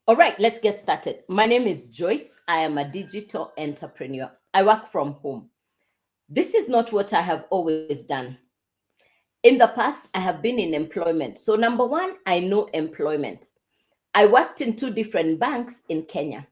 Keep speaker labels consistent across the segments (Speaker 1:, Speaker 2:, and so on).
Speaker 1: All right, let's get started. My name is Joyce. I am a digital entrepreneur. I work from home. This is not what I have always done. In the past, I have been in employment. So, number one, I know employment. I worked in two different banks in Kenya.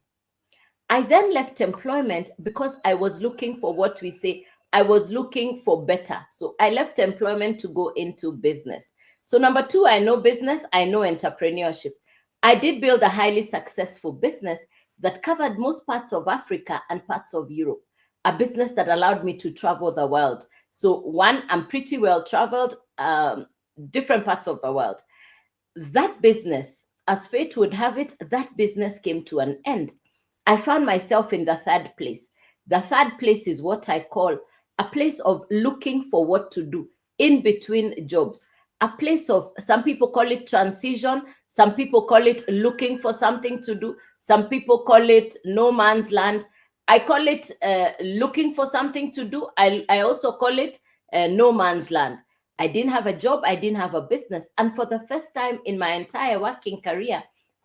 Speaker 1: I then left employment because I was looking for what we say, I was looking for better. So, I left employment to go into business. So, number two, I know business, I know entrepreneurship. I did build a highly successful business that covered most parts of Africa and parts of Europe, a business that allowed me to travel the world. So, one, I'm pretty well traveled, different parts of the world. That business, as fate would have it, that business came to an end. I found myself in the third place. The third place is what I call a place of looking for what to do in between jobs. A place of, some people call it transition, some people call it looking for something to do, some people call it no man's land. I call it looking for something to do. I also call it no man's land. I didn't have a job, I didn't have a business. And for the first time in my entire working career,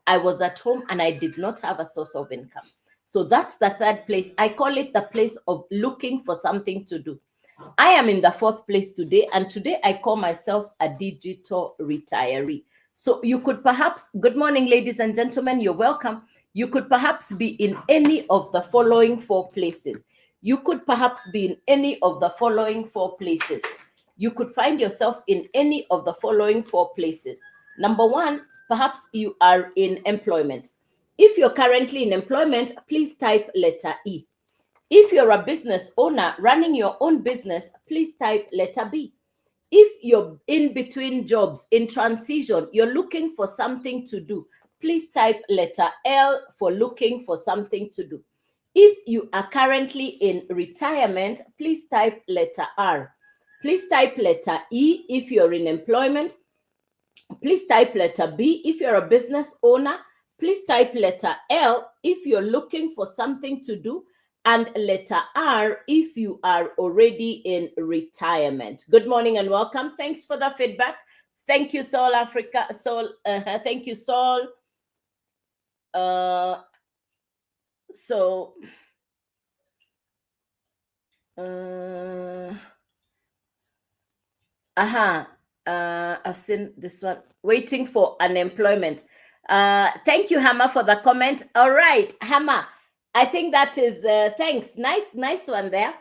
Speaker 1: I was at home and I did not have a source of income. So that's the third place. I call it the place of looking for something to do. I am in the fourth place today, and today I call myself a digital retiree. So you could perhaps, good morning, ladies and gentlemen, you're welcome. You could perhaps be in any of the following four places. You could perhaps be in any of the following four places. You could find yourself in any of the following four places. Number one, perhaps you are in employment. If you're currently in employment, please type letter E. If you're a business owner running your own business, please type letter B. If you're in between jobs, in transition, you're looking for something to do, please type letter L for looking for something to do. If you are currently in retirement, please type letter R. Please type letter E if you're in employment. Please type letter B if you're a business owner. Please type letter L if you're looking for something to do, and letter R if you are already in retirement. Good morning and welcome. Thanks for the feedback. Thank you, Soul Africa. Soul, thank you, Soul. Uh, so, I've seen this one. Waiting for unemployment. Thank you, Hammer, for the comment. All right, Hammer. I think that is thanks. Nice one there.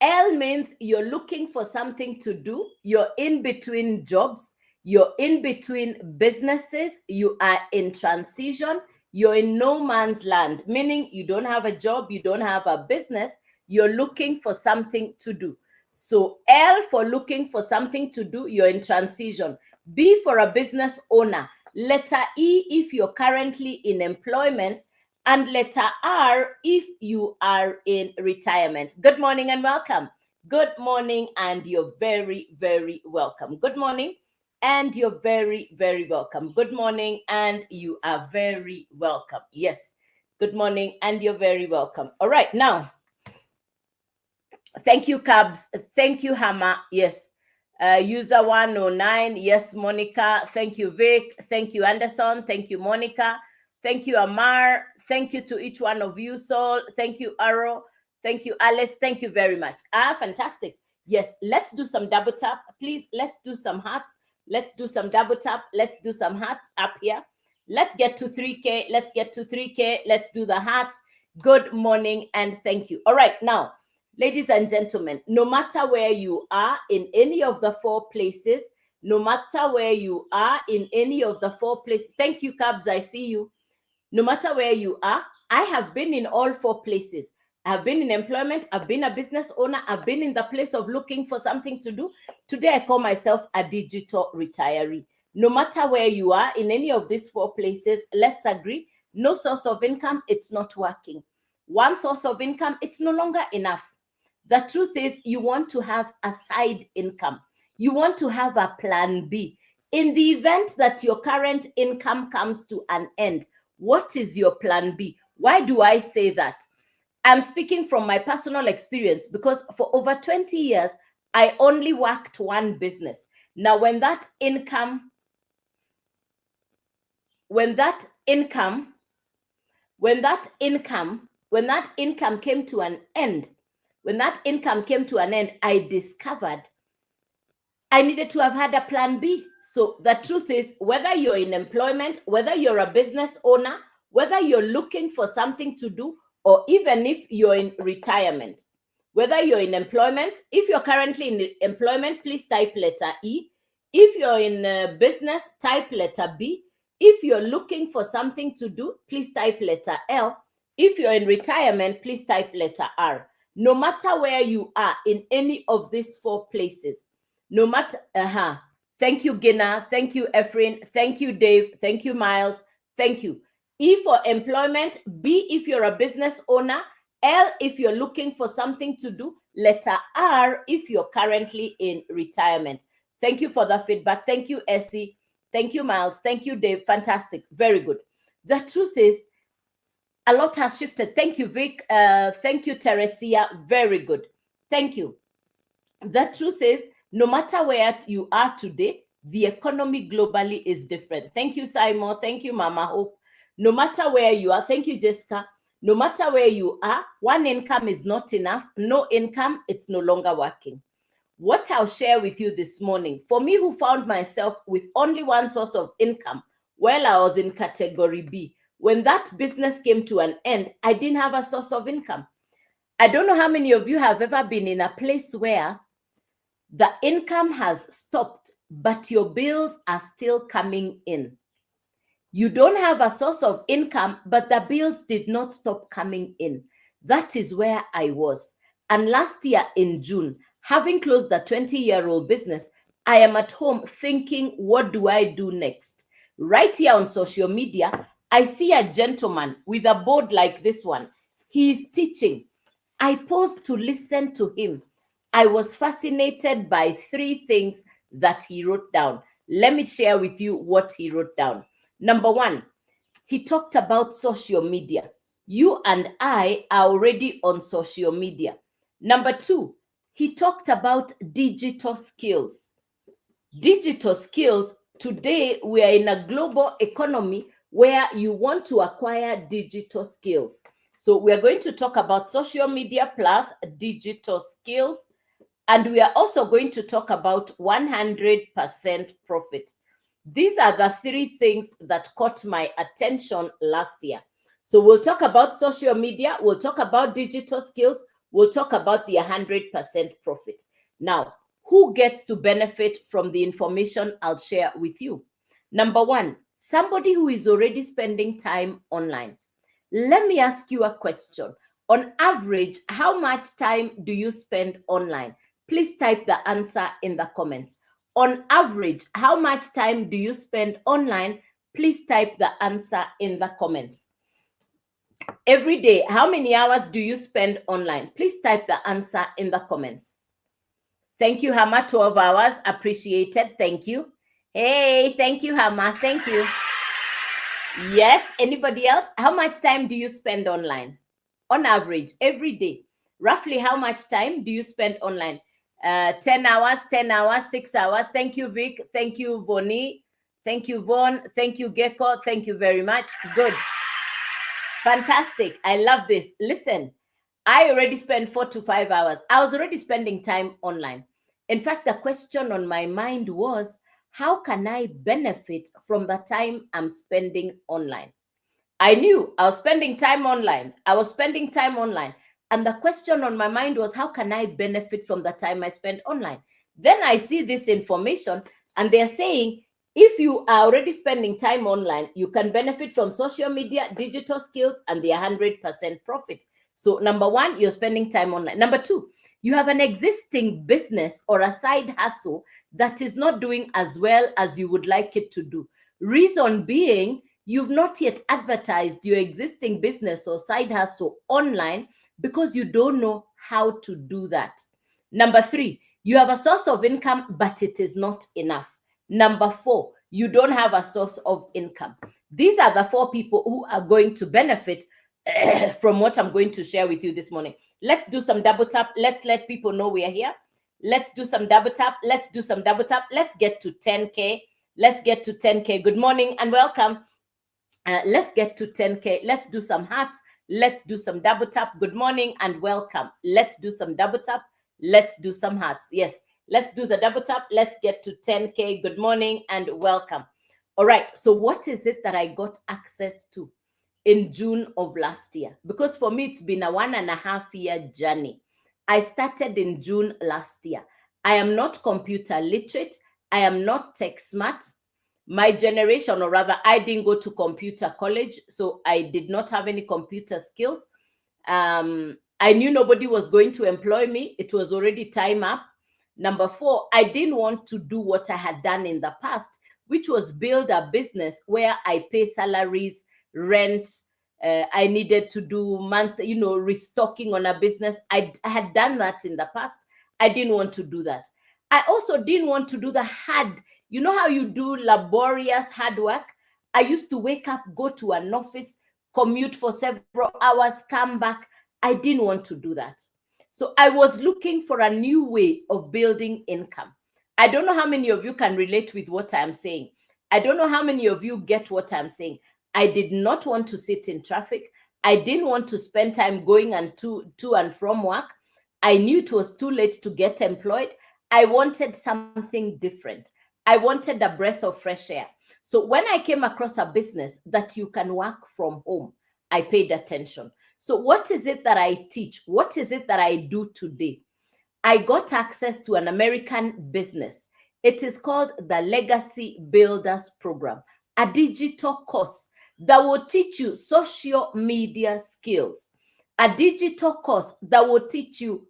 Speaker 1: L means you're looking for something to do. You're in between jobs. You're in between businesses. You are in transition. You're in no man's land, meaning you don't have a job. You don't have a business. You're looking for something to do. So L for looking for something to do, you're in transition. B for a business owner. Letter E if you're currently in employment, and letter R if you are in retirement. Good morning and welcome. Good morning, and you're very, very welcome. Good morning, and you're very, very welcome. Good morning, and you are very welcome. Yes, good morning, and you're very welcome. All right, now, thank you, Cabs. Thank you, Hammer. Yes. User 109. Yes, Monica. Thank you, Vic. Thank you, Anderson. Thank you, Monica. Thank you, Amar. Thank you to each one of you, Sol. Thank you, Arrow. Thank you, Alice. Thank you very much. Fantastic. Yes, let's do some double tap. Please, let's do some hearts. Let's do some double tap. Let's do some hearts up here. Let's get to 3K. Let's get to 3K. Let's do the hearts. Good morning and thank you. All right, now, ladies and gentlemen, no matter where you are in any of the four places, no matter where you are in any of the four places, thank you, Cabs, I see you. No matter where you are, I have been in all four places. I've been in employment, I've been a business owner, I've been in the place of looking for something to do. Today, I call myself a digital retiree. No matter where you are in any of these four places, let's agree, no source of income, it's not working. One source of income, it's no longer enough. The truth is, you want to have a side income. You want to have a plan B. In the event that your current income comes to an end, what is your plan B? Why do I say that? I'm speaking from my personal experience because for over 20 years, I only worked one business. Now, when that income when that income came to an end, I discovered I needed to have had a plan B. So the truth is, whether you're in employment, whether you're a business owner, whether you're looking for something to do, or even if you're in retirement, whether you're in employment, if you're currently in employment, please type letter E. If you're in business, type letter B. If you're looking for something to do, please type letter L. If you're in retirement, please type letter R. No matter where you are in any of these four places, no matter, thank you, Gina. Thank you, Efren. Thank you, Dave. Thank you, Miles. Thank you. E for employment, B if you're a business owner, L if you're looking for something to do, letter R if you're currently in retirement. Thank you for the feedback. Thank you, Essie. Thank you, Miles. Thank you, Dave. Fantastic. Very good. The truth is, a lot has shifted. Thank you, Vic. Thank you, Teresia. Very good. Thank you. The truth is, no matter where you are today, the economy globally is different. Thank you, Simon. Thank you, Mama Hope. No matter where you are, thank you, Jessica. No matter where you are, one income is not enough. No income, it's no longer working. What I'll share with you this morning, for me who found myself with only one source of income while I was in category B, when that business came to an end, I didn't have a source of income. I don't know how many of you have ever been in a place where the income has stopped, but your bills are still coming in. You don't have a source of income, but the bills did not stop coming in. That is where I was. And last year in June, having closed the 20-year-old business, I am at home thinking, what do I do next? Right here on social media, I see a gentleman with a board like this one. He is teaching. I paused to listen to him. I was fascinated by 3 things that he wrote down. Let me share with you what he wrote down. Number 1, he talked about social media. You and I are already on social media. Number 2, he talked about digital skills. Digital skills, today we are in a global economy where you want to acquire digital skills. So we are going to talk about social media plus digital skills. And we are also going to talk about 100% profit. These are the 3 things that caught my attention last year. So we'll talk about social media, we'll talk about digital skills, we'll talk about the 100% profit. Now, who gets to benefit from the information I'll share with you? Number 1, somebody who is already spending time online. Let me ask you a question. On average, how much time do you spend online? Please type the answer in the comments. On average, how much time do you spend online? Please type the answer in the comments. Every day, how many hours do you spend online? Please type the answer in the comments. Thank you, Hama. 12 hours. Appreciated. Thank you. Hey, thank you, Hama. Thank you. Yes. Anybody else? How much time do you spend online? On average, every day. Roughly how much time do you spend online? 10 hours, 6 hours. Thank you, Vic. Thank you, Voni. Thank you, Von. Thank you, Gecko. Thank you very much. Good. Fantastic. I love this. Listen, I already spent 4 to 5 hours. I was already spending time online. In fact, the question on my mind was, how can I benefit from the time I'm spending online? I knew I was spending time online. And the question on my mind was, how can I benefit from the time I spend online? Then I see this information and they're saying, if you are already spending time online, you can benefit from social media, digital skills, and the 100% profit. So number 1, you're spending time online. Number 2, you have an existing business or a side hustle that is not doing as well as you would like it to do. Reason being, you've not yet advertised your existing business or side hustle online because you don't know how to do that. Number 3, you have a source of income, but it is not enough. Number 4, you don't have a source of income. These are the 4 people who are going to benefit from what I'm going to share with you this morning. Let's do some double tap. Let's let people know we are here. Let's do some double tap. Let's do some double tap. Let's get to 10K. Let's get to 10K. Good morning and welcome. Let's get to 10K. Let's do some hearts. Let's do some double tap. Good morning and welcome. Let's do some double tap. Let's do some hearts. Yes, let's do the double tap. Let's get to 10K. Good morning and welcome. All right. So what is it that I got access to in June of last year? Because for me, it's been a 1.5-year journey. I started in June last year. I am not computer literate. I am not tech smart. My generation, or rather, I didn't go to computer college, so I did not have any computer skills. I knew nobody was going to employ me. It was already time up. Number 4, I didn't want to do what I had done in the past, which was build a business where I pay salaries, rent. I needed to do restocking on a business. I had done that in the past. I didn't want to do that. I also didn't want to do the hard. You know how you do laborious hard work? I used to wake up, go to an office, commute for several hours, come back. I didn't want to do that. So I was looking for a new way of building income. I don't know how many of you can relate with what I'm saying. I don't know how many of you get what I'm saying. I did not want to sit in traffic. I didn't want to spend time going and to and from work. I knew it was too late to get employed. I wanted something different. I wanted a breath of fresh air. So when I came across a business that you can work from home, I paid attention. So what is it that I teach? What is it that I do today? I got access to an American business. It is called the Legacy Builders Program, a digital course that will teach you social media skills, a digital course that will teach you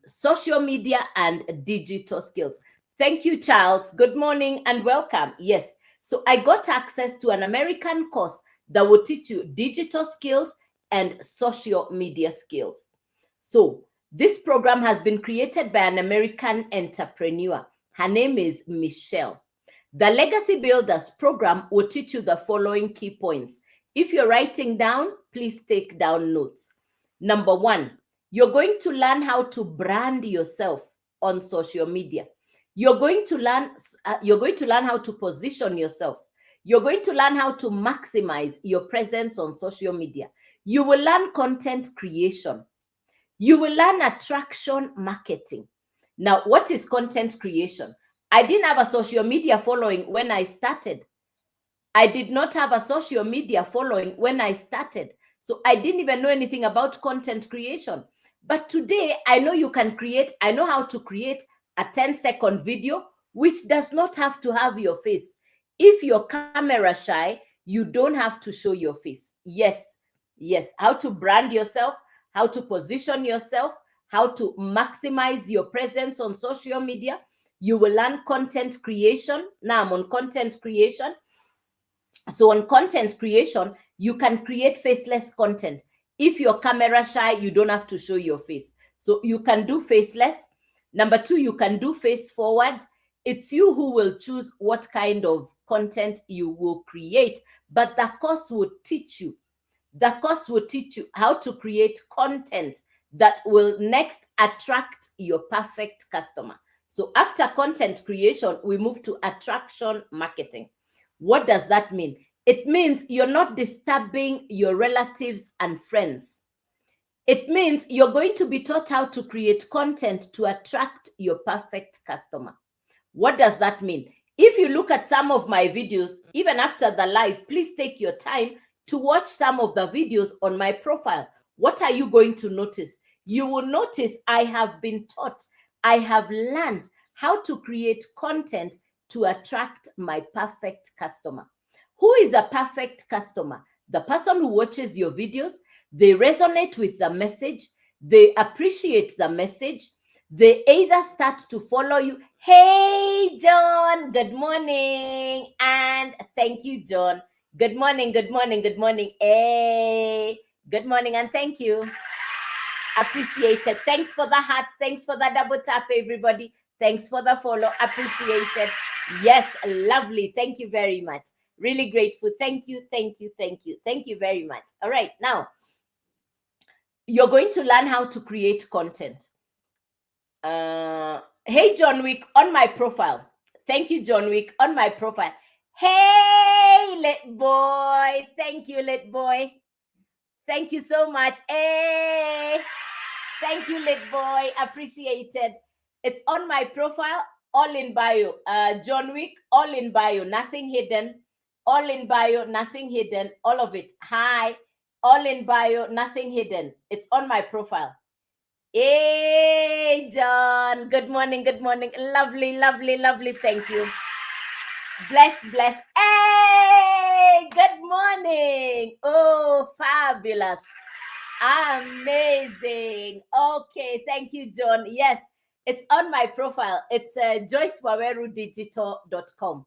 Speaker 1: social media and digital skills. Thank you, Charles. Good morning and welcome. Yes. So I got access to an American course that will teach you digital skills and social media skills. So this program has been created by an American entrepreneur. Her name is Michelle. The Legacy Builders program will teach you the following key points. If you're writing down, please take down notes. Number 1, you're going to learn how to brand yourself on social media. You're going to learn how to position yourself. You're going to learn how to maximize your presence on social media. You will learn content creation. You will learn attraction marketing. Now, what is content creation? I didn't have a social media following when I started. I did not have a social media following when I started. So I didn't even know anything about content creation. But today, I know you can create, I know how to create a 10-second video, which does not have to have your face. If you're camera shy, you don't have to show your face. Yes, how to brand yourself, how to position yourself, how to maximize your presence on social media. You will learn content creation. Now I'm on content creation. So on content creation, you can create faceless content. If you're camera shy, you don't have to show your face. So you can do faceless. Number 2, you can do face forward. It's you who will choose what kind of content you will create, but the course will teach you. The course will teach you how to create content that will next attract your perfect customer. So after content creation, we move to attraction marketing. What does that mean? It means you're not disturbing your relatives and friends. It means you're going to be taught how to create content to attract your perfect customer. What does that mean? If you look at some of my videos, even after the live, please take your time to watch some of the videos on my profile. What are you going to notice? You will notice I have been taught, I have learned how to create content to attract my perfect customer. Who is a perfect customer? The person who watches your videos, they resonate with the message, they appreciate the message, they either start to follow you. Hey, John, good morning. And thank you, John. Good morning, good morning, good morning. Hey, good morning, and thank you. Appreciate it. Thanks for the hearts. Thanks for the double tap, everybody. Thanks for the follow. Appreciate it. Yes, lovely. Thank you very much. Really grateful. Thank you, thank you, thank you. Thank you very much. All right, now, you're going to learn how to create content. Hey, John Wick, on my profile. Thank you, John Wick, on my profile. Hey, Lit Boy. Thank you, Lit Boy. Thank you so much. Hey. Thank you, Lit Boy. Appreciated. It's on my profile, all in bio. John Wick, all in bio, nothing hidden. All in bio, nothing hidden. All of it. Hi. All in bio, nothing hidden. It's on my profile. Hey, John. Good morning. Good morning. Lovely, lovely, lovely. Thank you. Bless, bless. Hey, good morning. Oh, fabulous. Amazing. Okay, thank you, John. Yes, it's on my profile. It's joycewawerudigital.com.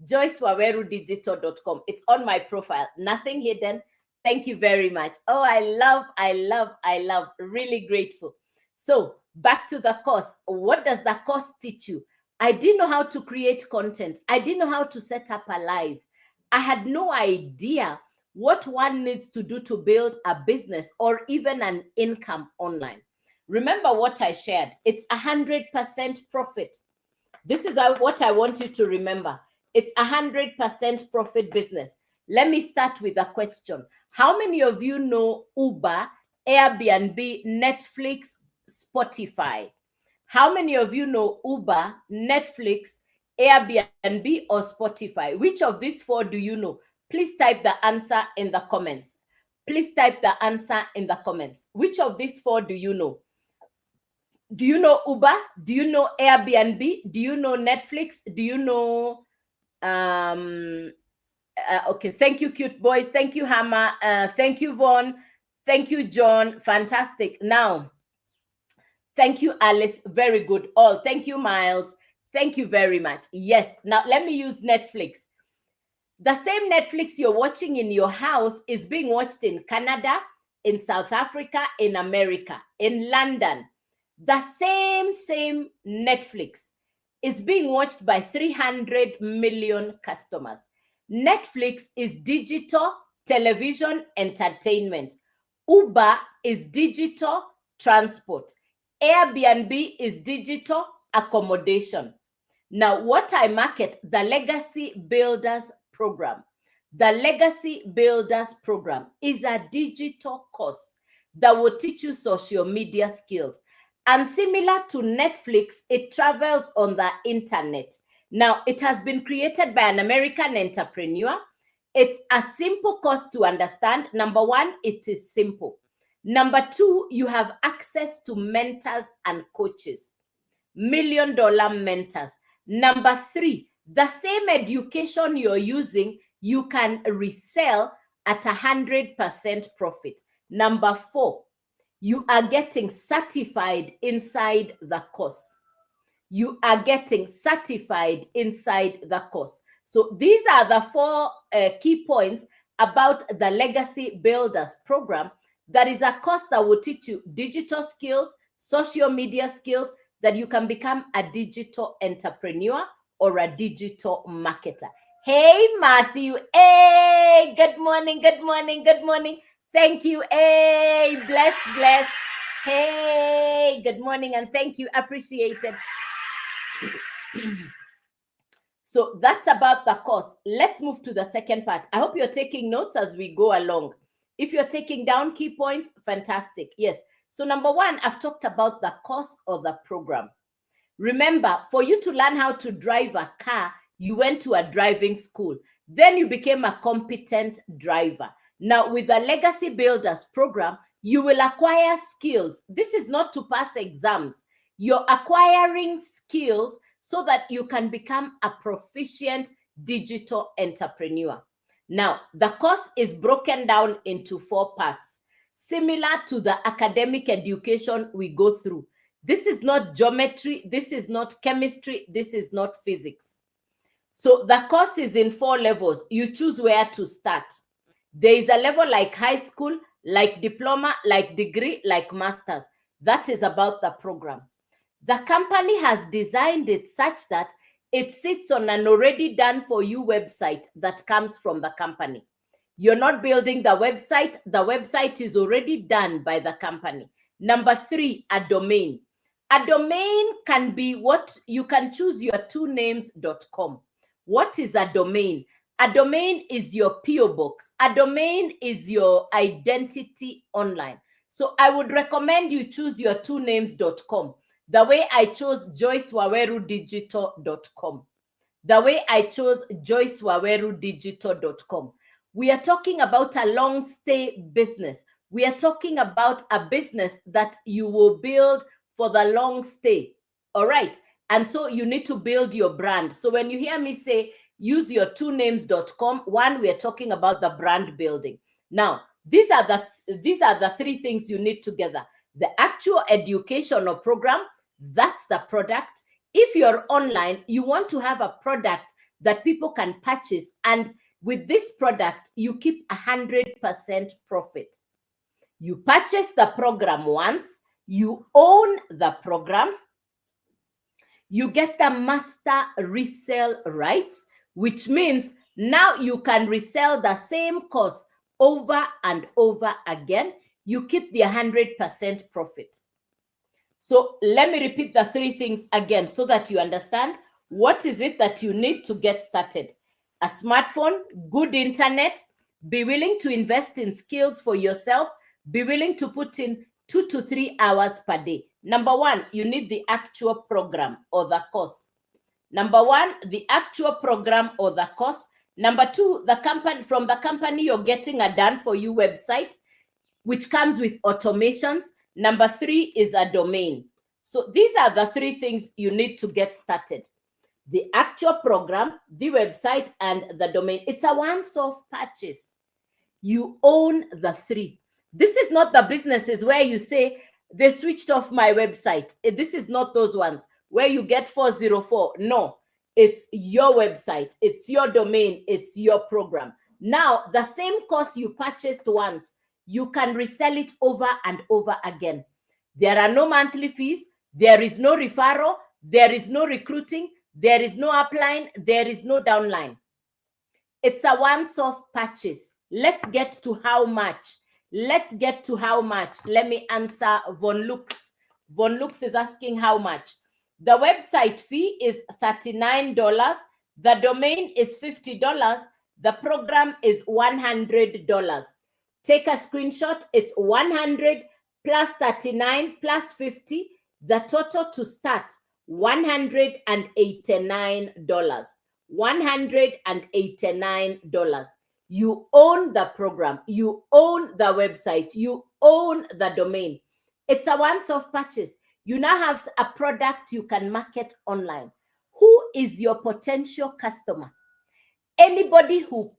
Speaker 1: joycewawerudigital.com. It's on my profile. Nothing hidden. Thank you very much. Oh, I love. Really grateful. So back to the course. What does the course teach you? I didn't know how to create content. I didn't know how to set up a live. I had no idea what one needs to do to build a business or even an income online. Remember what I shared. It's 100% profit. This is what I want you to remember. It's 100% profit business. Let me start with a question. How many of you know Uber, Airbnb, Netflix, Spotify? How many of you know Uber, Netflix, Airbnb, or Spotify? Which of these four do you know? Please type the answer in the comments. Please type the answer in the comments. Which of these four do you know? Do you know Uber? Do you know Airbnb? Do you know Netflix? Do you know... okay, thank you, cute boys. Thank you, Hammer. Thank you, Vaughn. Thank you, John. Fantastic. Now, thank you, Alice. Very good. All. Thank you, Miles. Thank you very much. Yes. Now, let me use Netflix. The same Netflix you're watching in your house is being watched in Canada, in South Africa, in America, in London. The same Netflix is being watched by 300 million customers. Netflix is digital television entertainment. Uber is digital transport. Airbnb is digital accommodation. Now, what I market, the Legacy Builders Program. The Legacy Builders Program is a digital course that will teach you social media skills. And similar to Netflix, it travels on the internet. Now, it has been created by an American entrepreneur. It's a simple course to understand. Number one, it is simple. Number two, you have access to mentors and coaches, $1 million mentors. Number three, the same education you're using, you can resell at 100% profit. Number four, you are getting certified inside the course. You are getting certified inside the course. So these are the four key points about the Legacy Builders Program. That is a course that will teach you digital skills, social media skills, that you can become a digital entrepreneur or a digital marketer. Hey, Matthew. Hey, good morning, good morning, good morning. Thank you. Hey, bless, bless. Hey, good morning and thank you. Appreciate it. So that's about the course. Let's move to the second part. I hope you're taking notes as we go along. If you're taking down key points, fantastic. Yes. So number one, I've talked about the course or the program. Remember, for you to learn how to drive a car, you went to a driving school. Then you became a competent driver. Now, with the Legacy Builders Program, you will acquire skills. This is not to pass exams. You're acquiring skills so that you can become a proficient digital entrepreneur. Now, the course is broken down into 4 parts, similar to the academic education we go through. This is not geometry, this is not chemistry, this is not physics. So the course is in 4 levels. You choose where to start. There is a level like high school, like diploma, like degree, like master's. That is about the program. The company has designed it such that it sits on an already done for you website that comes from the company. You're not building the website is already done by the company. Number 3, a domain. A domain can be what you can choose your 2names.com. What is a domain? A domain is your PO box. A domain is your identity online. So I would recommend you choose your twonames.com, the way I chose joycewawerudigital.com, the way I chose joycewawerudigital.com. We are talking about a long stay business. We are talking about a business that you will build for the long stay. All right. And so you need to build your brand. So when you hear me say use your twonames.com, one, we are talking about the brand building. Now, these are the three things you need together. The actual educational program, that's the product. If you're online, you want to have a product that people can purchase. And with this product, you keep 100% profit. You purchase the program once, you own the program, you get the master resale rights, which means now you can resell the same course over and over again. You keep the 100% profit. So let me repeat the three things again so that you understand what is it that you need to get started. A smartphone, good internet, be willing to invest in skills for yourself, be willing to put in 2 to 3 hours per day. Number one, you need the actual program or the course. Number one, the actual program or the course. Number two, from the company you're getting a done for you website, which comes with automations. Number three is a domain. So these are the three things you need to get started. The actual program, the website, and the domain. It's a once-off purchase. You own the three. This is not the businesses where you say, they switched off my website. This is not those ones where you get 404. No, it's your website. It's your domain. It's your program. Now, the same course you purchased once, you can resell it over and over again. There are no monthly fees. There is no referral. There is no recruiting. There is no upline. There is no downline. It's a once-off purchase. Let's get to how much. Let's get to how much. Let me answer Von Lux. Von Lux is asking how much. The website fee is $39. The domain is $50. The program is $100. Take a screenshot. It's 100 plus 39 plus 50. The total to start, $189. $189. You own the program, you own the website, you own the domain. It's a once-off purchase. You now have a product you can market online. Who is your potential customer? Anybody who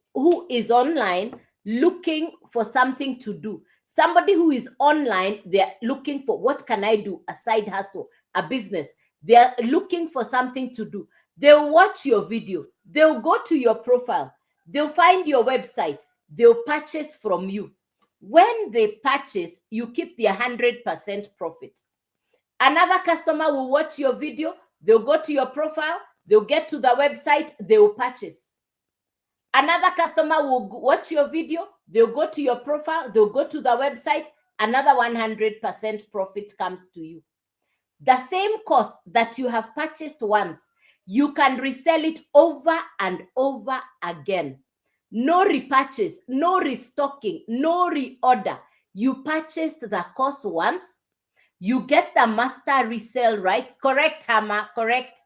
Speaker 1: is online looking for something to do. Somebody who is online, they're looking for, what can I do? A side hustle, a business. They're looking for something to do. They'll watch your video. They'll go to your profile. They'll find your website. They'll purchase from you. When they purchase, you keep the 100% profit. Another customer will watch your video. They'll go to your profile. They'll get to the website. They'll purchase. Another customer will watch your video. They'll go to your profile. They'll go to the website. Another 100% profit comes to you. The same course that you have purchased once, you can resell it over and over again. No repurchase, no restocking, no reorder. You purchased the course once. You get the master resale rights. Correct, Hama? Correct?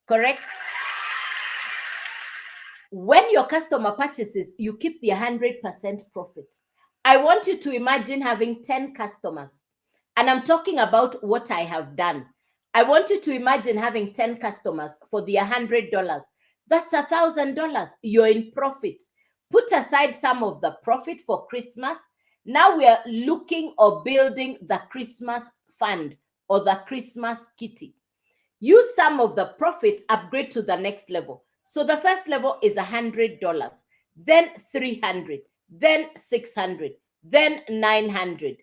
Speaker 1: Correct? When your customer purchases, you keep the 100% profit. I want you to imagine having 10 customers. And I'm talking about what I have done. I want you to imagine having 10 customers for the $100. That's $1,000. You're in profit. Put aside some of the profit for Christmas. Now we are looking or building the Christmas fund or the Christmas kitty. Use some of the profit, upgrade to the next level. So the first level is $100, then $300, then $600, then $900.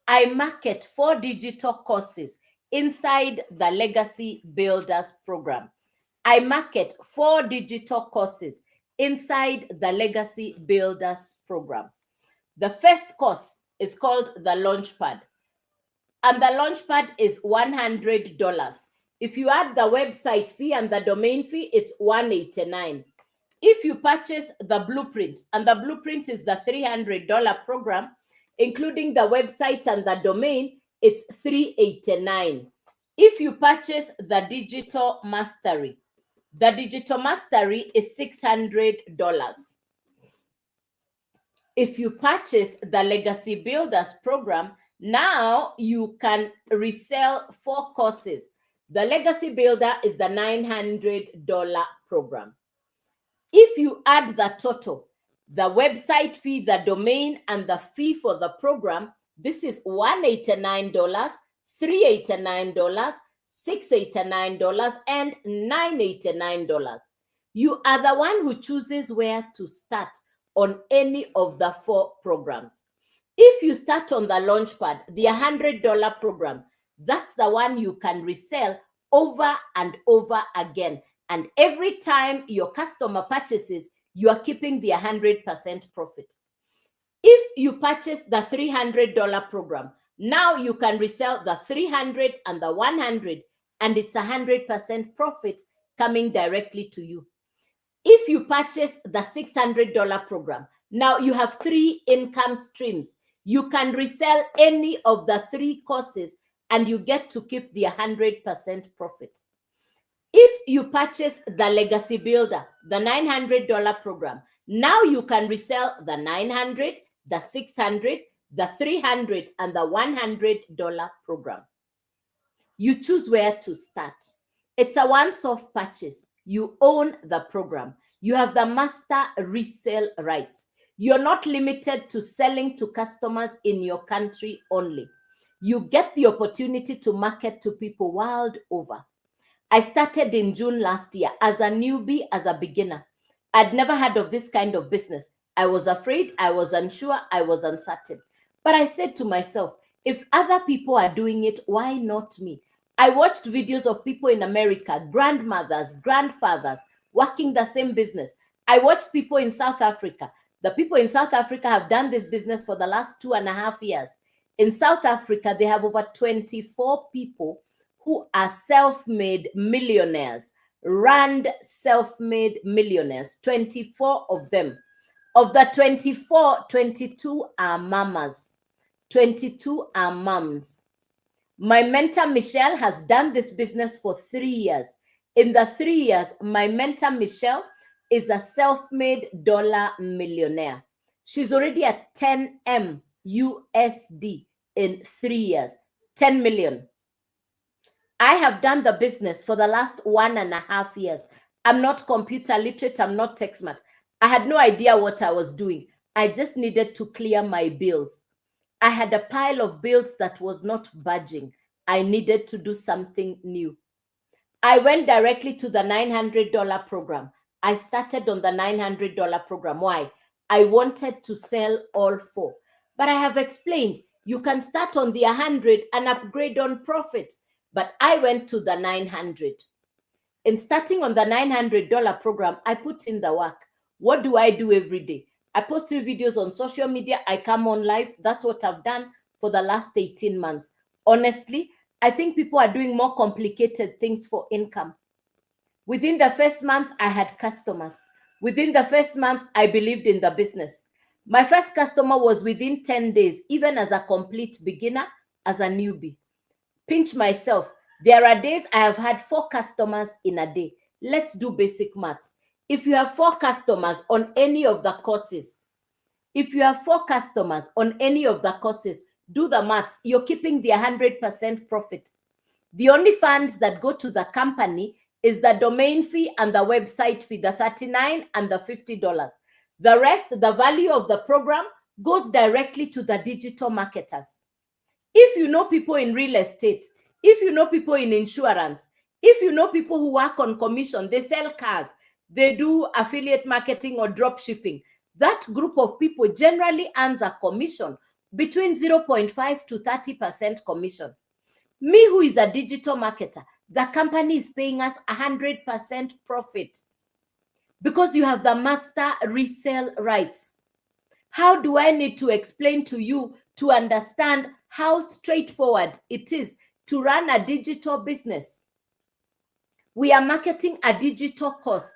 Speaker 1: I market 4 digital courses inside the Legacy Builders program. I market 4 digital courses inside the Legacy Builders program. The first course is called the Launchpad, and the Launchpad is $100. If you add the website fee and the domain fee, it's $189. If you purchase the blueprint, and the blueprint is the $300 program, including the website and the domain, it's $389. If you purchase the digital mastery is $600. If you purchase the Legacy Builders program, now you can resell 4 courses. The Legacy Builder is the $900 program. If you add the total, the website fee, the domain, and the fee for the program, this is $189, $389, $689, and $989. You are the one who chooses where to start on any of the 4 programs. If you start on the Launchpad, the $100 program, that's the one you can resell over and over again. And every time your customer purchases, you are keeping the 100% profit. If you purchase the $300 program, now you can resell the 300 and the 100, and it's 100% profit coming directly to you. If you purchase the $600 program, now you have 3 income streams. You can resell any of the 3 courses and you get to keep the 100% profit. If you purchase the Legacy Builder, the $900 program, now you can resell the $900, the $600, the $300, and the $100 program. You choose where to start. It's a once-off purchase. You own the program. You have the master resale rights. You're not limited to selling to customers in your country only. You get the opportunity to market to people world over. I started in June last year as a newbie, as a beginner. I'd never heard of this kind of business. I was afraid, I was unsure, I was uncertain. But I said to myself, if other people are doing it, why not me? I watched videos of people in America, grandmothers, grandfathers, working the same business. I watched people in South Africa. The people in South Africa have done this business for the last 2.5 years. In South Africa, they have over 24 people who are self-made millionaires, Rand self-made millionaires, 24 of them. Of the 24, 22 are mamas. 22 are moms. My mentor, Michelle, has done this business for 3 years. In the 3 years, my mentor, Michelle, is a self-made dollar millionaire. She's already at 10 M USD in 3 years, 10 million. I have done the business for the last 1.5 years. I'm not computer literate. I'm not tech smart. I had no idea what I was doing. I just needed to clear my bills. I had a pile of bills that was not budging. I needed to do something new. I went directly to the $900 program. I started on the $900 program. Why? I wanted to sell all 4. But I have explained, you can start on the 100 and upgrade on profit. But I went to the 900. In starting on the $900 program, I put in the work. What do I do every day? I post 3 videos on social media. I come on live. That's what I've done for the last 18 months. Honestly, I think people are doing more complicated things for income. Within the first month, I had customers. Within the first month, I believed in the business. My first customer was within 10 days, even as a complete beginner, as a newbie. Pinch myself. There are days I have had 4 customers in a day. Let's do basic maths. If you have 4 customers on any of the courses, do the maths. You're keeping the 100% profit. The only funds that go to the company is the domain fee and the website fee, the $39 and the $50. The rest, the value of the program, goes directly to the digital marketers. If you know people in real estate, if you know people in insurance, if you know people who work on commission, they sell cars, they do affiliate marketing or drop shipping, that group of people generally earns a commission between 0.5 to 30% commission. Me, who is a digital marketer, the company is paying us 100% profit because you have the master resale rights. How do I need to explain to you to understand how straightforward it is to run a digital business? We are marketing a digital course.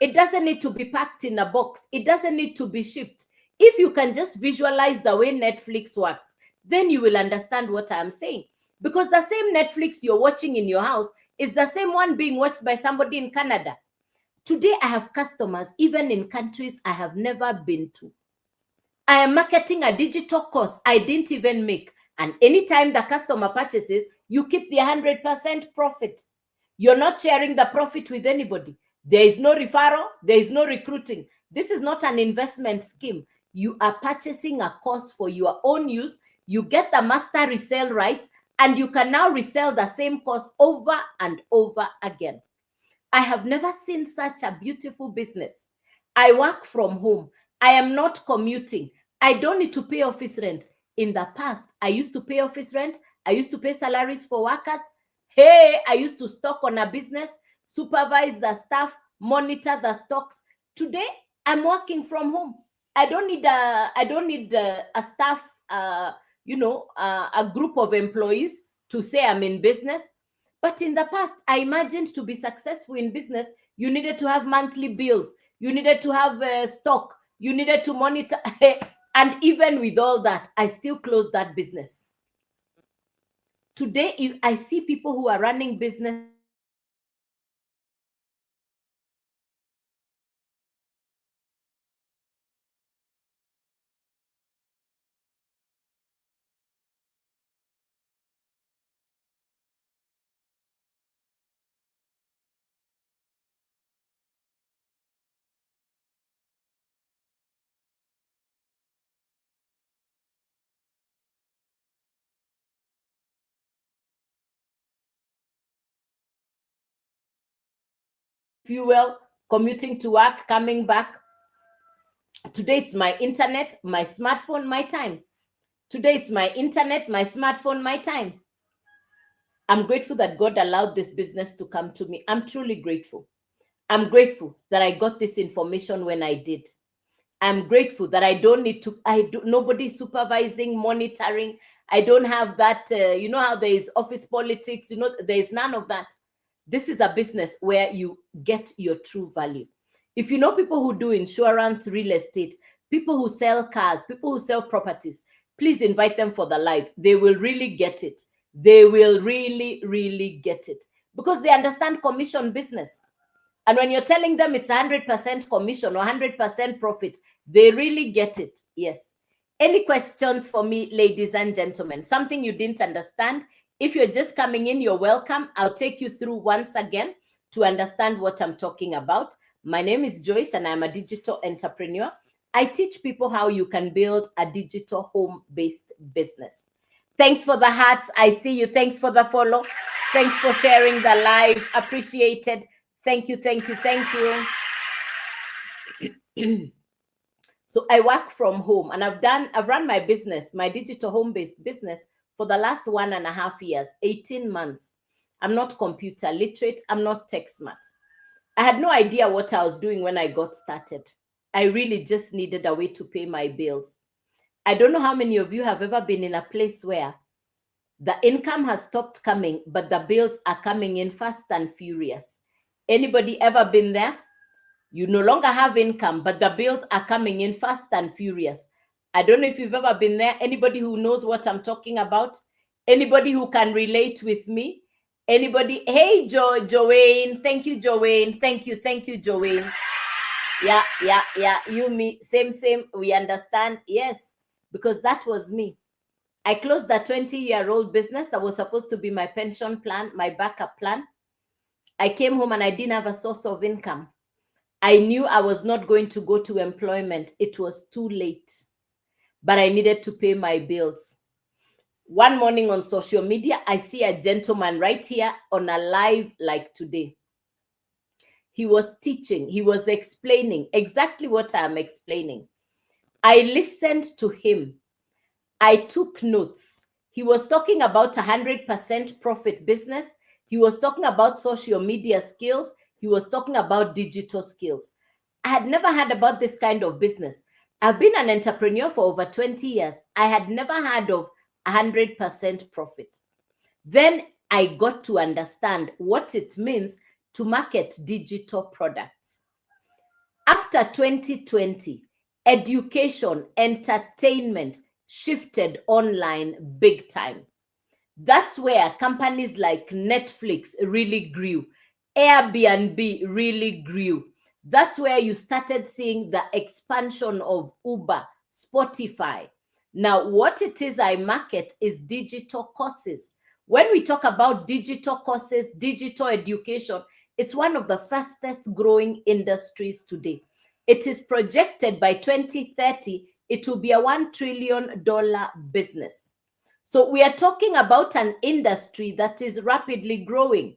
Speaker 1: It doesn't need to be packed in a box. It doesn't need to be shipped. If you can just visualize the way Netflix works, then you will understand what I'm saying. Because the same Netflix you're watching in your house is the same one being watched by somebody in Canada. Today, I have customers even in countries I have never been to. I am marketing a digital course I didn't even make. And anytime the customer purchases, you keep the 100% profit. You're not sharing the profit with anybody. There is no referral. There is no recruiting. This is not an investment scheme. You are purchasing a course for your own use. You get the master resale rights, and you can now resell the same course over and over again. I have never seen such a beautiful business. I work from home. I am not commuting. I don't need to pay office rent. In the past, I used to pay office rent. I used to pay salaries for workers. Hey, I used to stock on a business, supervise the staff, monitor the stocks. Today, I'm working from home. I don't need a staff, a group of employees to say I'm in business. But in the past, I imagined to be successful in business, you needed to have monthly bills, you needed to have stock, you needed to monitor. And even with all that, I still closed that business. Today, I see people who are running business fuel, commuting to work, coming back. Today, it's my internet, my smartphone, my time. Today, it's my internet, my smartphone, my time. I'm grateful that God allowed this business to come to me. I'm truly grateful. I'm grateful that I got this information when I did. I'm grateful that I don't need to, nobody's supervising, monitoring. I don't have that, you know how there is office politics, there is none of that. This is a business where you get your true value. If you know people who do insurance, real estate, people who sell cars, people who sell properties, please invite them for the live. They will really get it. They will really, really get it because they understand commission business. And when you're telling them it's 100% commission or 100% profit, they really get it. Yes. Any questions for me, ladies and gentlemen? Something you didn't understand? If you're just coming in, you're welcome. I'll take you through once again to understand what I'm talking about. My name is Joyce and I'm a digital entrepreneur. I teach people how you can build a digital home-based business. Thanks for the hearts. I see you. Thanks for the follow. Thanks for sharing the live. Appreciated. Thank you, thank you, thank you. So I work from home and I've run my business, my digital home-based business for the last 1.5 years, 18 months. I'm not computer literate. I'm not tech smart. I had no idea what I was doing when I got started. I really just needed a way to pay my bills. I don't know how many of you have ever been in a place where the income has stopped coming, but the bills are coming in fast and furious. Anybody ever been there? You no longer have income, but the bills are coming in fast and furious. I don't know if you've ever been there. Anybody who knows what I'm talking about? Anybody who can relate with me? Anybody? Hey, Joanne. Thank you, Joanne. Thank you, Joanne. Yeah. You, me, same. We understand. Yes, because that was me. I closed that 20-year-old business that was supposed to be my pension plan, my backup plan. I came home and I didn't have a source of income. I knew I was not going to go to employment. It was too late, but I needed to pay my bills. One morning on social media, I see a gentleman right here on a live like today. He was teaching, he was explaining exactly what I'm explaining. I listened to him. I took notes. He was talking about 100% profit business. He was talking about social media skills. He was talking about digital skills. I had never heard about this kind of business. I've been an entrepreneur for over 20 years. I had never heard of 100% profit. Then I got to understand what it means to market digital products. After 2020, education, entertainment shifted online big time. That's where companies like Netflix really grew. Airbnb really grew. That's where you started seeing the expansion of Uber, Spotify. Now, what it is I market is digital courses. When we talk about digital courses, digital education, it's one of the fastest growing industries today. It is projected by 2030, it will be a $1 trillion business. So we are talking about an industry that is rapidly growing.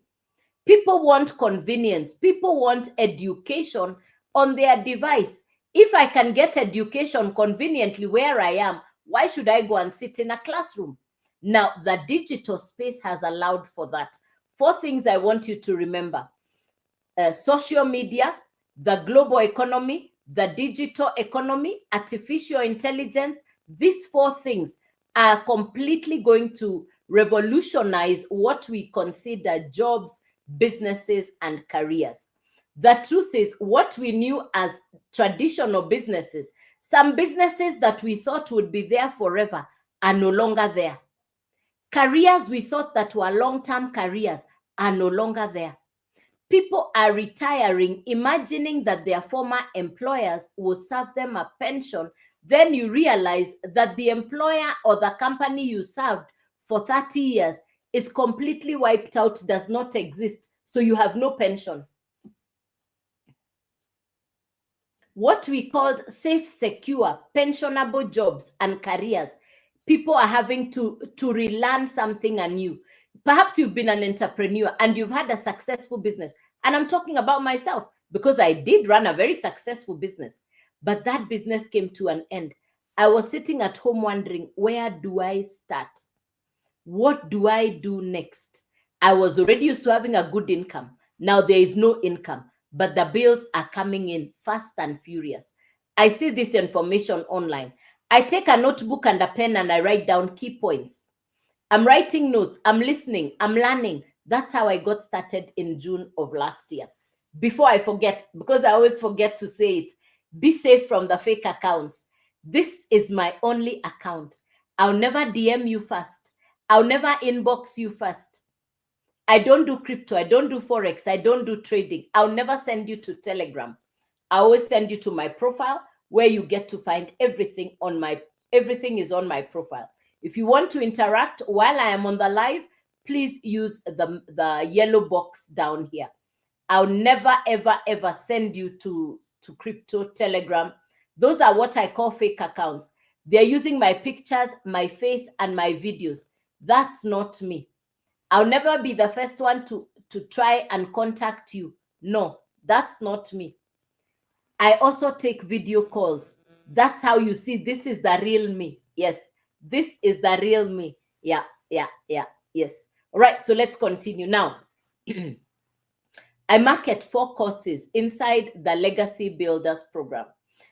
Speaker 1: People want convenience. People want education on their device. If I can get education conveniently where I am, why should I go and sit in a classroom? Now, the digital space has allowed for that. 4 things I want you to remember. Social media, the global economy, the digital economy, artificial intelligence. These 4 things are completely going to revolutionize what we consider jobs, businesses, and careers. The truth is, what we knew as traditional businesses, some businesses that we thought would be there forever are no longer there. Careers we thought that were long-term careers are no longer there. People are retiring, imagining that their former employers will serve them a pension. Then you realize that the employer or the company you served for 30 years is completely wiped out, does not exist. So you have no pension. What we called safe, secure, pensionable jobs and careers, people are having to relearn something anew. Perhaps you've been an entrepreneur and you've had a successful business. And I'm talking about myself because I did run a very successful business, but that business came to an end. I was sitting at home wondering, where do I start? What do I do next? I was already used to having a good income. Now there is no income, but the bills are coming in fast and furious. I see this information online. I take a notebook and a pen and I write down key points. I'm writing notes, I'm listening, I'm learning. That's how I got started in June of last year. Before I forget, because I always forget to say it, be safe from the fake accounts. This is my only account. I'll never DM you first. I'll never inbox you first. I don't do crypto. I don't do Forex. I don't do trading. I'll never send you to Telegram. I always send you to my profile where you get to find everything on everything is on my profile. If you want to interact while I am on the live, please use the yellow box down here. I'll never, ever, ever send you to crypto, Telegram. Those are what I call fake accounts. They're using my pictures, my face, and my videos. That's not me. I'll never be the first one to try and contact you. No, that's not me. I also take video calls. That's how you see this is the real me. Yes, this is the real me. Yeah, yes. All right, so let's continue now. I market 4 courses inside the Legacy Builders program.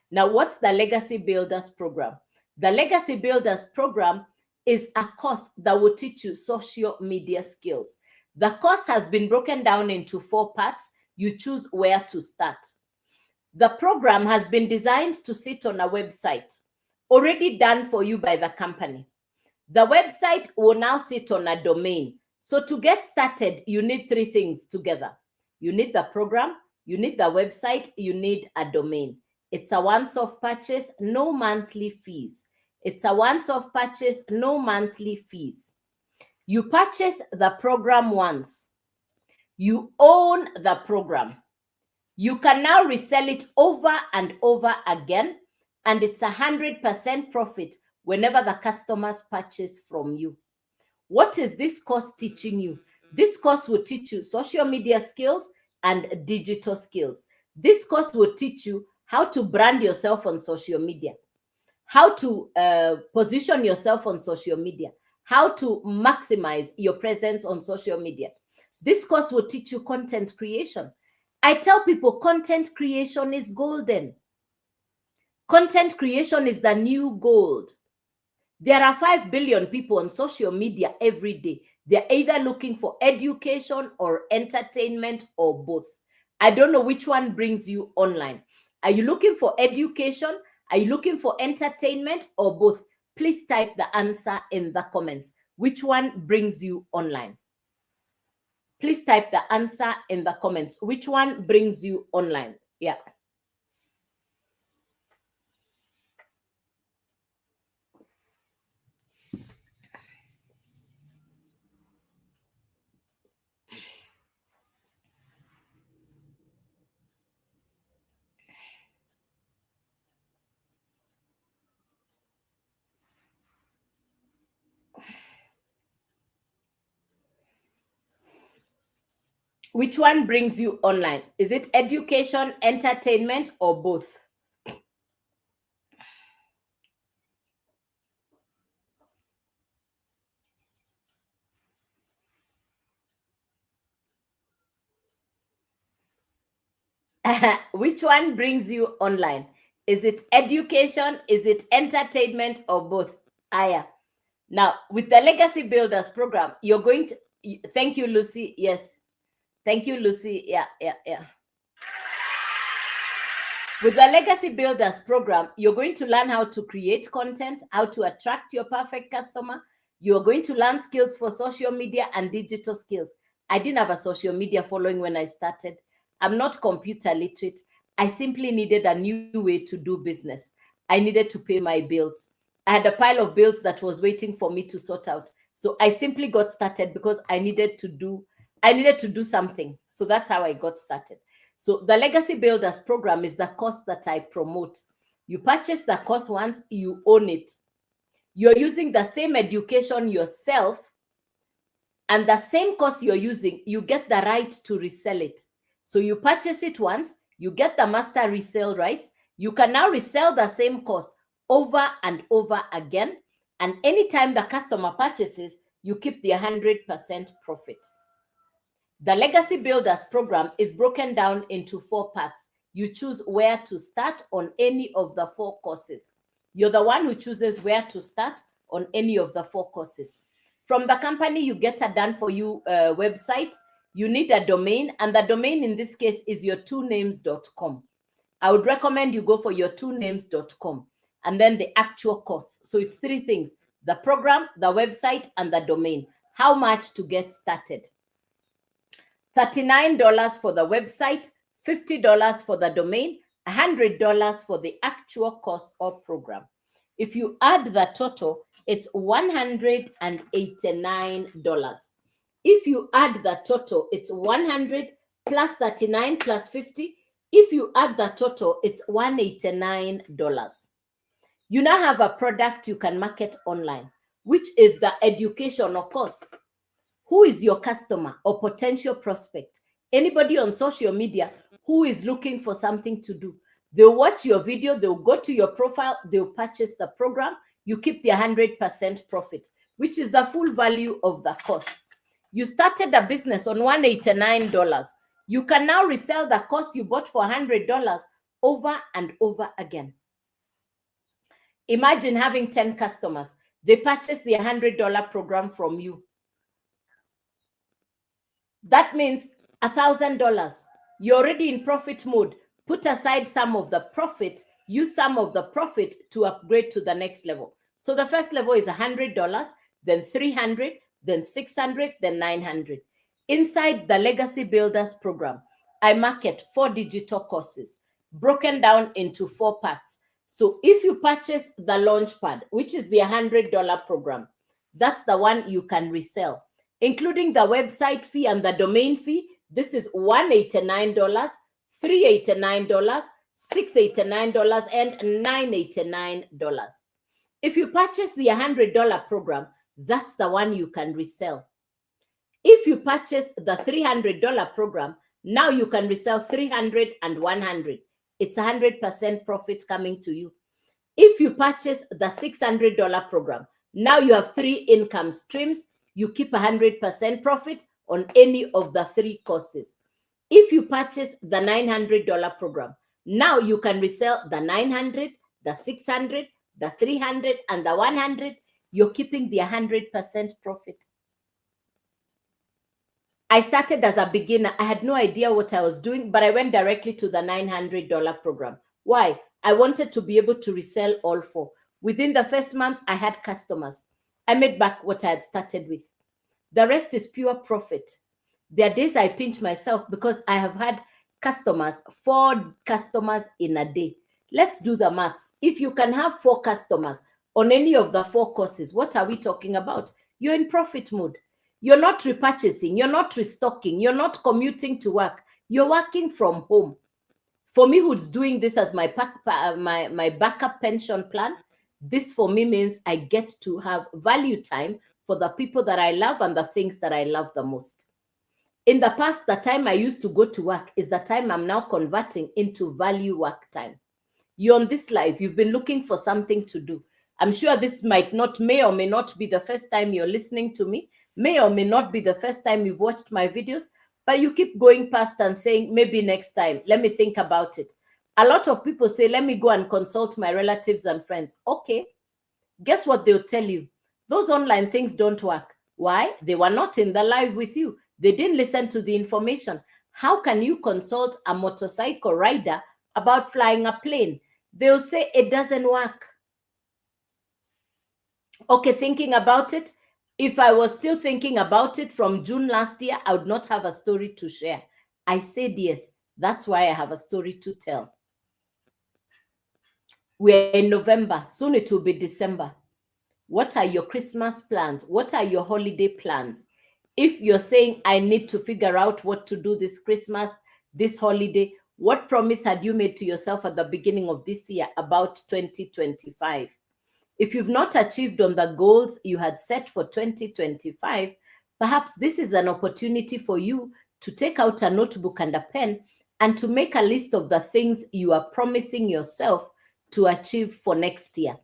Speaker 1: Now, what's the Legacy Builders program? The Legacy Builders program is a course that will teach you social media skills. The course has been broken down into 4 parts. You choose where to start. The program has been designed to sit on a website, already done for you by the company. The website will now sit on a domain. So to get started, you need 3 things together. You need the program, you need the website, you need a domain. It's a once-off purchase, no monthly fees. It's a once-off purchase, no monthly fees. You purchase the program once. You own the program. You can now resell it over and over again, and it's 100% profit whenever the customers purchase from you. What is this course teaching you? This course will teach you social media skills and digital skills. This course will teach you how to brand yourself on social media, how to position yourself on social media, how to maximize your presence on social media. This course will teach you content creation. I tell people content creation is golden. Content creation is the new gold. There are 5 billion people on social media every day. They're either looking for education or entertainment or both. I don't know which one brings you online. Are you looking for education? Are you looking for entertainment, or both? Please type the answer in the comments. Which one brings you online? Please type the answer in the comments. Which one brings you online? Yeah. Which one brings you online? Is it education, entertainment, or both? Which one brings you online? Is it education? Is it entertainment, or both? Aya. Now, with the Legacy Builders program, you're going to, thank you, Lucy. Yes. Thank you, Lucy. Yeah. With the Legacy Builders program, you're going to learn how to create content, how to attract your perfect customer. You're going to learn skills for social media and digital skills. I didn't have a social media following when I started. I'm not computer literate. I simply needed a new way to do business. I needed to pay my bills. I had a pile of bills that was waiting for me to sort out. So I simply got started because I needed to do something. So that's how I got started. So the Legacy Builders program is the course that I promote. You purchase the course once, you own it. You're using the same education yourself, and the same course you're using, you get the right to resell it. So you purchase it once, you get the master resale rights. You can now resell the same course over and over again. And anytime the customer purchases, you keep the 100% profit. The Legacy Builders program is broken down into 4 parts. You choose where to start on any of the 4 courses. You're the one who chooses where to start on any of the 4 courses. From the company, you get a done-for-you website. You need a domain, and the domain in this case is your2names.com. I would recommend you go for your2names.com and then the actual course. So it's 3 things: the program, the website, and the domain. How much to get started? $39 for the website, $50 for the domain, $100 for the actual course or program. If you add the total, it's $189. If you add the total, it's 100 plus 39 plus 50. If you add the total, it's $189. You now have a product you can market online, which is the educational course. Who is your customer or potential prospect? Anybody on social media who is looking for something to do. They'll watch your video, they'll go to your profile, they'll purchase the program. You keep the 100% profit, which is the full value of the course. You started a business on $189. You can now resell the course you bought for $100 over and over again. Imagine having 10 customers. They purchase the $100 program from you. That means $1,000. You're already in profit mode. Put aside some of the profit, use some of the profit to upgrade to the next level. So the first level is $100, then $300, then $600, then $900. Inside the Legacy Builders program, I market 4 digital courses broken down into 4 parts. So if you purchase the Launchpad, which is the $100 program, that's the one you can resell, including the website fee and the domain fee. This is $189, $389, $689, and $989. If you purchase the $100 program, that's the one you can resell. If you purchase the $300 program, now you can resell $300 and $100. It's 100% profit coming to you. If you purchase the $600 program, now you have 3 income streams. You keep 100% profit on any of the 3 courses. If you purchase the $900 program, now you can resell the $900, the $600, the $300, and the $100. You're keeping the 100% profit. I started as a beginner. I had no idea what I was doing, but I went directly to the $900 program. Why? I wanted to be able to resell all four. Within the first month, I had customers. I made back what I had started with. The rest is pure profit. There are days I pinch myself because I have had customers, 4 customers in a day. Let's do the maths. If you can have 4 customers on any of the 4 courses, what are we talking about? You're in profit mode. You're not repurchasing, you're not restocking, you're not commuting to work. You're working from home. For me, who's doing this as my backup pension plan, this for me means I get to have value time for the people that I love and the things that I love the most. In the past, the time I used to go to work is the time I'm now converting into value work time. You're on this live, you've been looking for something to do. I'm sure this may or may not be the first time you're listening to me, may or may not be the first time you've watched my videos, but you keep going past and saying, maybe next time, let me think about it. A lot of people say, let me go and consult my relatives and friends. Okay, guess what they'll tell you? Those online things don't work. Why? They were not in the live with you. They didn't listen to the information. How can you consult a motorcycle rider about flying a plane? They'll say it doesn't work. Okay, thinking about it. If I was still thinking about it from June last year, I would not have a story to share. I said yes. That's why I have a story to tell. We're in November. Soon it will be December. What are your Christmas plans? What are your holiday plans? If you're saying, I need to figure out what to do this Christmas, this holiday, what promise had you made to yourself at the beginning of this year about 2025? If you've not achieved on the goals you had set for 2025, perhaps this is an opportunity for you to take out a notebook and a pen and to make a list of the things you are promising yourself to achieve for next year.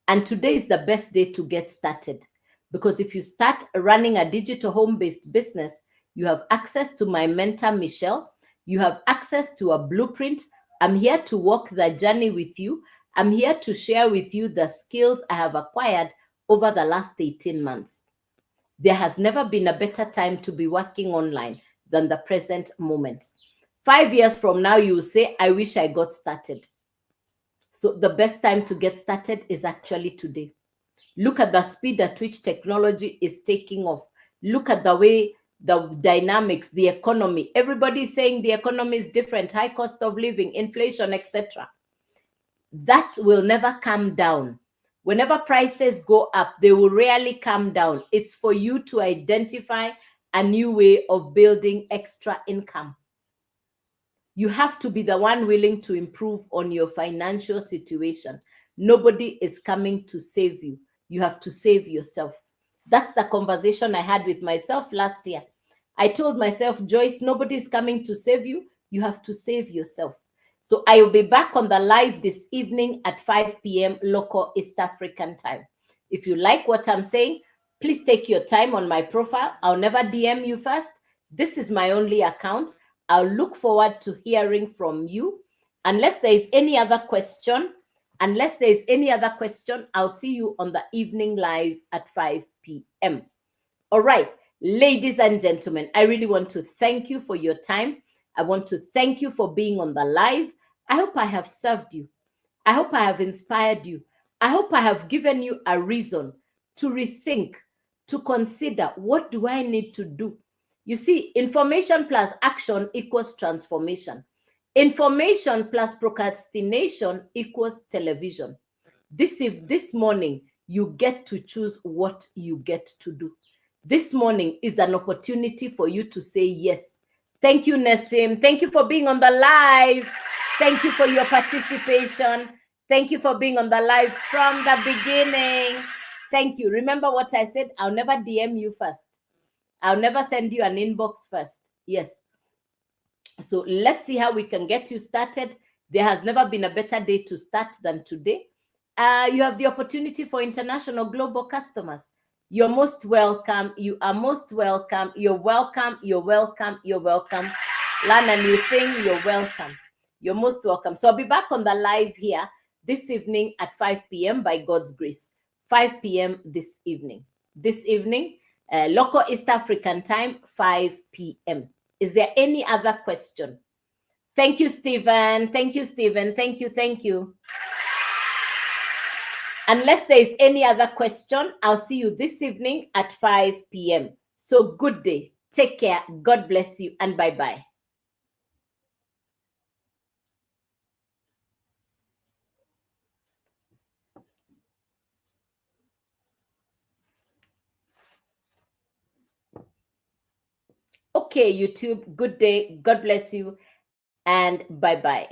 Speaker 1: And today is the best day to get started. Because if you start running a digital home-based business, you have access to my mentor, Michelle. You have access to a blueprint. I'm here to walk the journey with you. I'm here to share with you the skills I have acquired over the last 18 months. There has never been a better time to be working online than the present moment. 5 years from now, you will say, I wish I got started. So the best time to get started is actually today. Look at the speed at which technology is taking off. Look at the way the dynamics, the economy. Everybody is saying the economy is different, high cost of living, inflation, etc. That will never come down. Whenever prices go up, they will rarely come down. It's for you to identify a new way of building extra income. You have to be the one willing to improve on your financial situation. Nobody is coming to save you. You have to save yourself. That's the conversation I had with myself last year. I told myself, Joyce, nobody is coming to save you. You have to save yourself. So I will be back on the live this evening at 5 p.m. local East African time. If you like what I'm saying, please take your time on my profile. I'll never DM you first. This is my only account. I'll look forward to hearing from you. Unless there is any other question, I'll see you on the evening live at 5 p.m. All right, ladies and gentlemen, I really want to thank you for your time. I want to thank you for being on the live. I hope I have served you. I hope I have inspired you. I hope I have given you a reason to rethink, to consider, what do I need to do? You see, information plus action equals transformation. Information plus procrastination equals television. This morning, you get to choose what you get to do. This morning is an opportunity for you to say yes. Thank you, Nessim. Thank you for being on the live. Thank you for your participation. Thank you for being on the live from the beginning. Thank you. Remember what I said? I'll never DM you first. I'll never send you an inbox first. Yes. So let's see how we can get you started. There has never been a better day to start than today. You have the opportunity for international global customers. You're most welcome. You are most welcome. You're welcome. You're welcome. You're welcome. Learn a new thing. You're welcome. You're most welcome. So I'll be back on the live here this evening at 5 p.m. by God's grace. 5 p.m. this evening. This evening, local East African time, 5 p.m. Is there any other question? Thank you, Stephen. Thank you, Stephen. Thank you. Thank you. Unless there is any other question, I'll see you this evening at 5 p.m. So good day. Take care. God bless you and bye-bye. Okay, YouTube, good day. God bless you and bye-bye.